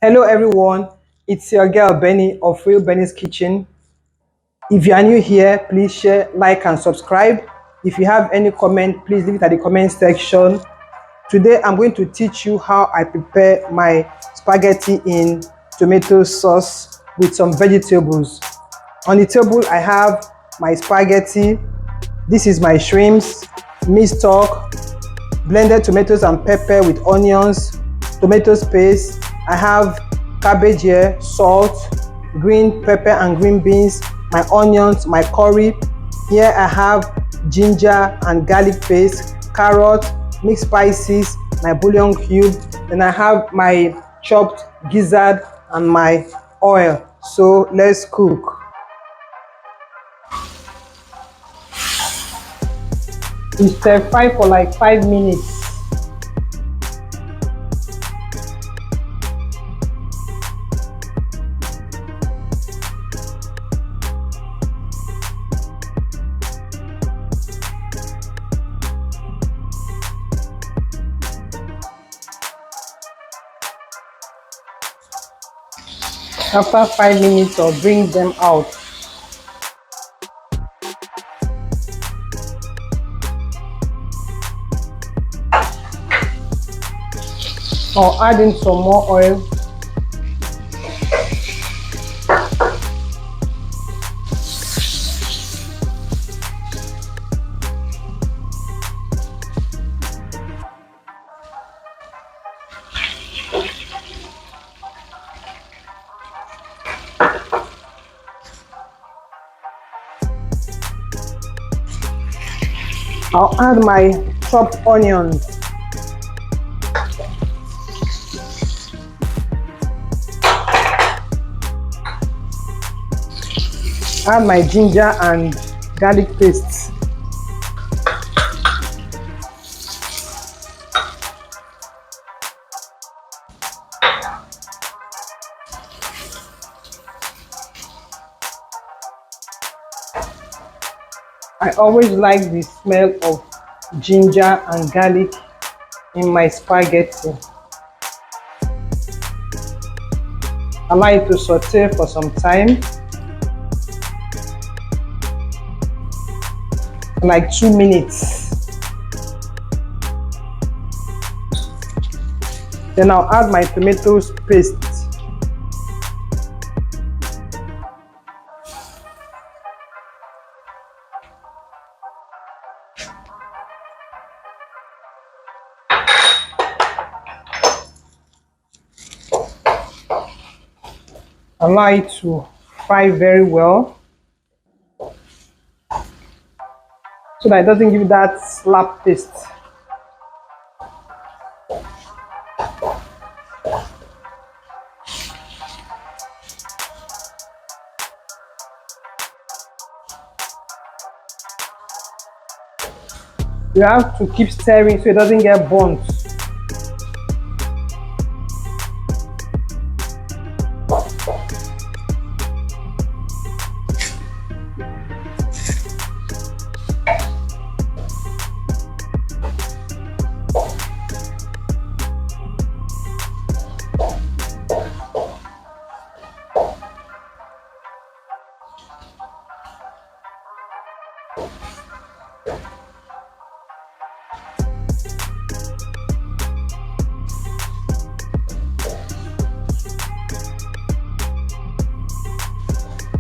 Hello everyone, it's your girl Benny of Real Benny's Kitchen. If you are new here, please share, like and subscribe. If you have any comment, please leave it at the comment section. Today I'm going to teach you how I prepare my spaghetti in tomato sauce with some vegetables. On the table I have my spaghetti. This is my shrimps, minced stock, blended tomatoes and pepper with onions, tomato paste. I have cabbage here, salt, green pepper and green beans, my onions, my curry. Here I have ginger and garlic paste, carrot, mixed spices, my bouillon cube. Then I have my chopped gizzard and my oil. So let's cook. You stir fry for like 5 minutes. After 5 minutes, I'll bring them out. I'll add in some more oil. I'll add my chopped onions. Add my ginger and garlic paste. I always like the smell of ginger and garlic in my spaghetti. Allow it to saute for some time, like 2 minutes. Then I'll add my tomato paste. Allow it to fry very well so that it doesn't give that slap taste. You have to keep stirring so it doesn't get burnt.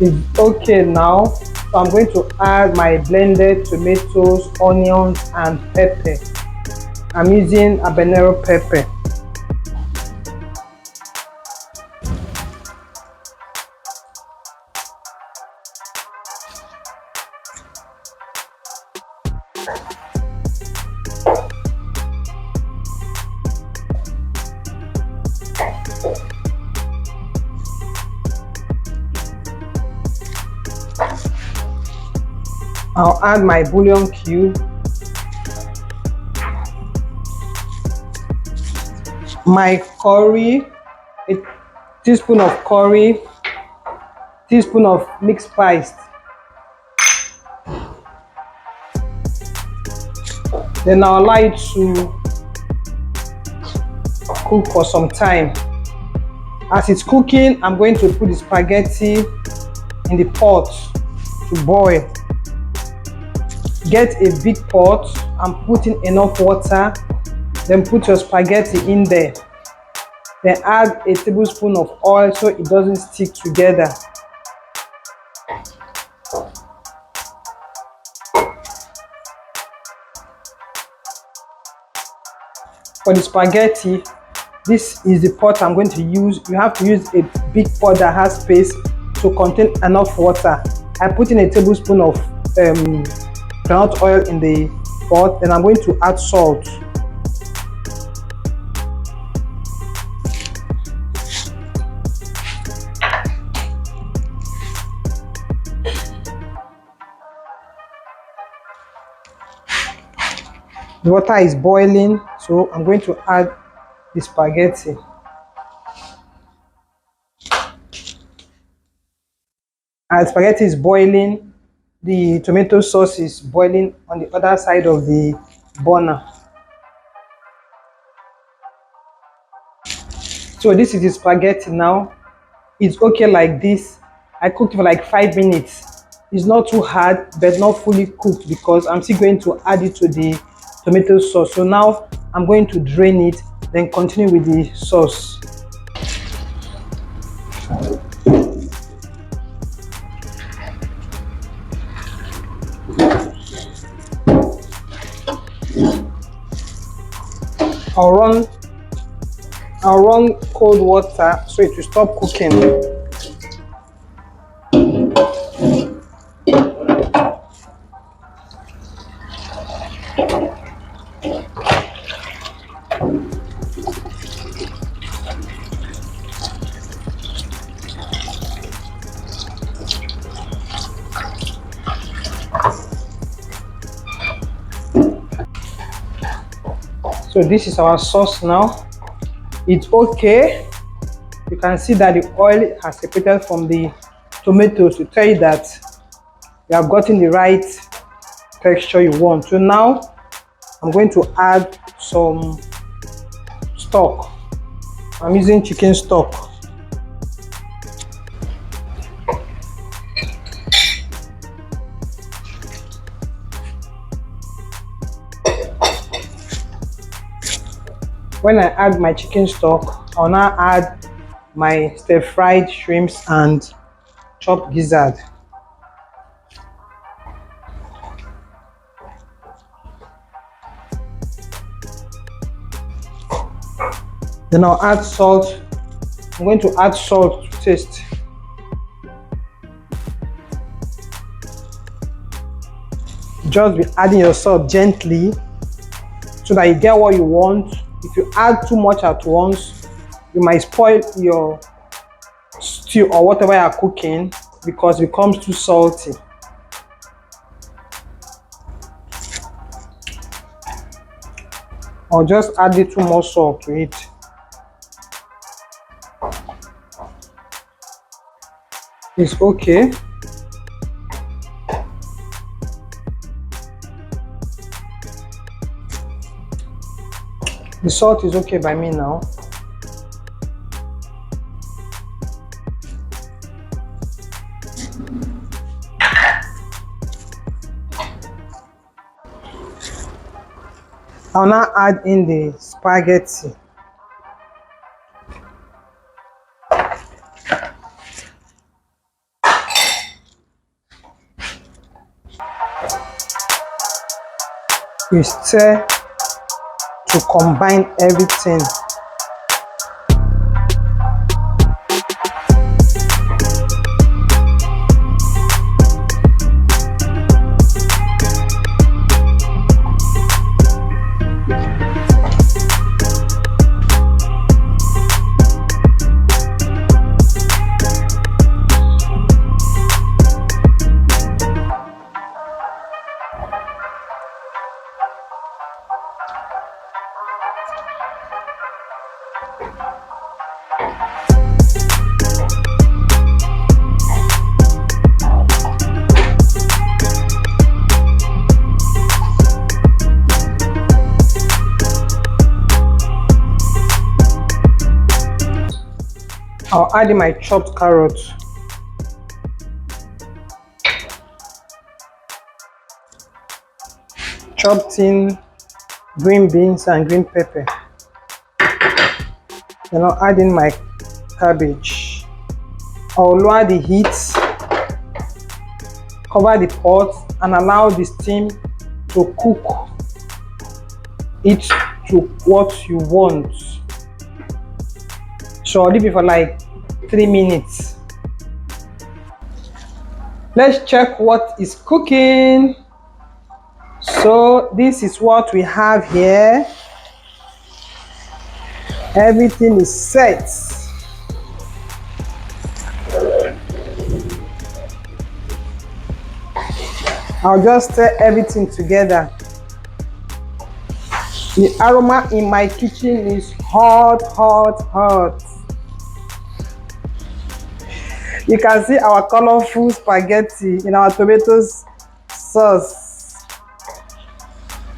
It's okay now, so I'm going to add my blended tomatoes, onions and pepper. I'm using habanero pepper. I'll add my bouillon cube, my curry, a teaspoon of curry, teaspoon of mixed spice. Then I'll allow it to cook for some time. As it's cooking, I'm going to put the spaghetti in the pot to boil. Get a big pot and put in enough water, then put your spaghetti in there. Then add a tablespoon of oil so it doesn't stick together. For the spaghetti, this is the pot I'm going to use. You have to use a big pot that has space to contain enough water. I put in a tablespoon of groundnut oil in the pot, and I'm going to add salt. The water is boiling, so I'm going to add the spaghetti. As spaghetti is boiling, the tomato sauce is boiling on the other side of the burner. So this is the spaghetti now. It's okay like this. I cooked for like 5 minutes. It's not too hard, but not fully cooked because I'm still going to add it to the tomato sauce. So now I'm going to drain it, then continue with the sauce. I'll run cold water so it will stop cooking. So this is our sauce now. It's okay. You can see that the oil has separated from the tomatoes to tell you that you have gotten the right texture you want. So now I'm going to add some stock. I'm using chicken stock. When I add my chicken stock, I'll now add my stir-fried shrimps and chopped gizzard. Then I'll add salt. I'm going to add salt to taste. Just be adding your salt gently so that you get what you want. If you add too much at once, you might spoil your stew or whatever you are cooking because it becomes too salty. Or just add a little more salt to it. It's okay. The salt is okay by me now. I'll now add in the spaghetti. You stir to combine everything. I'll add in my chopped carrot, chopped in green beans and green pepper. Then I'll add in my cabbage. I'll lower the heat, cover the pot, and allow the steam to cook it to what you want. So I'll leave it for like 3 minutes. Let's check what is cooking. So this is what we have here. Everything is set. I'll just stir everything together. The aroma in my kitchen is hot, hot, hot. You can see our colorful spaghetti in our tomato sauce.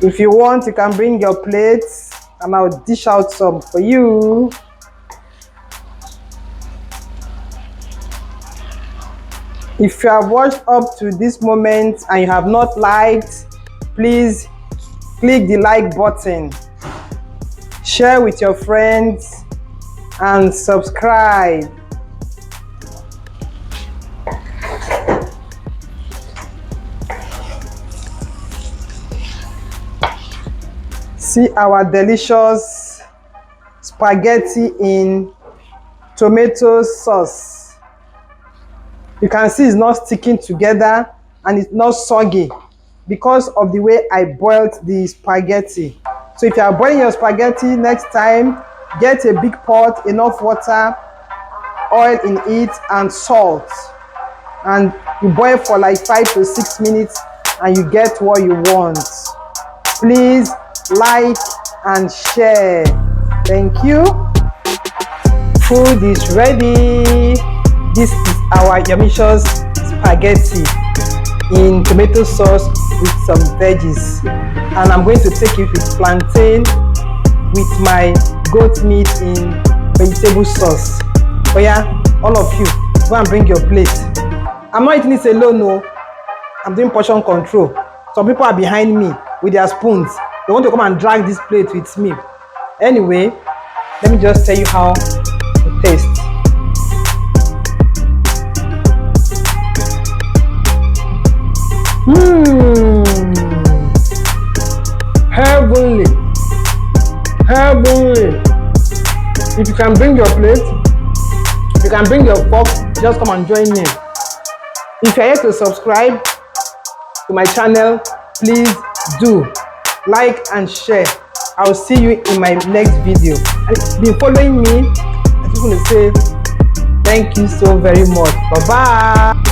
If you want, you can bring your plates and I'll dish out some for you. If you have watched up to this moment and you have not liked, please click the like button, share with your friends, and subscribe. See our delicious spaghetti in tomato sauce. You can see it's not sticking together and it's not soggy because of the way I boiled the spaghetti. So if you are boiling your spaghetti next time, get a big pot, enough water, oil in it, and salt. And you boil for like 5 to 6 minutes and you get what you want. Please like and share. Thank you. Food is ready. This is our yumicious spaghetti in tomato sauce with some veggies, and I'm going to take it with plantain with my goat meat in vegetable sauce. Oh yeah, all of you, go and bring your plate. I'm not eating this alone, no. I'm doing portion control. Some people are behind me with their spoons. They want to come and drag this plate with me. Anyway, let me just tell you how it tastes. Heavenly, heavenly. If you can bring your plate, you can bring your fork, just come and join me. If you're here to subscribe to my channel, please do like and share. I'll see you in my next video. And if you've been following me, I just want to say thank you so very much. Bye bye.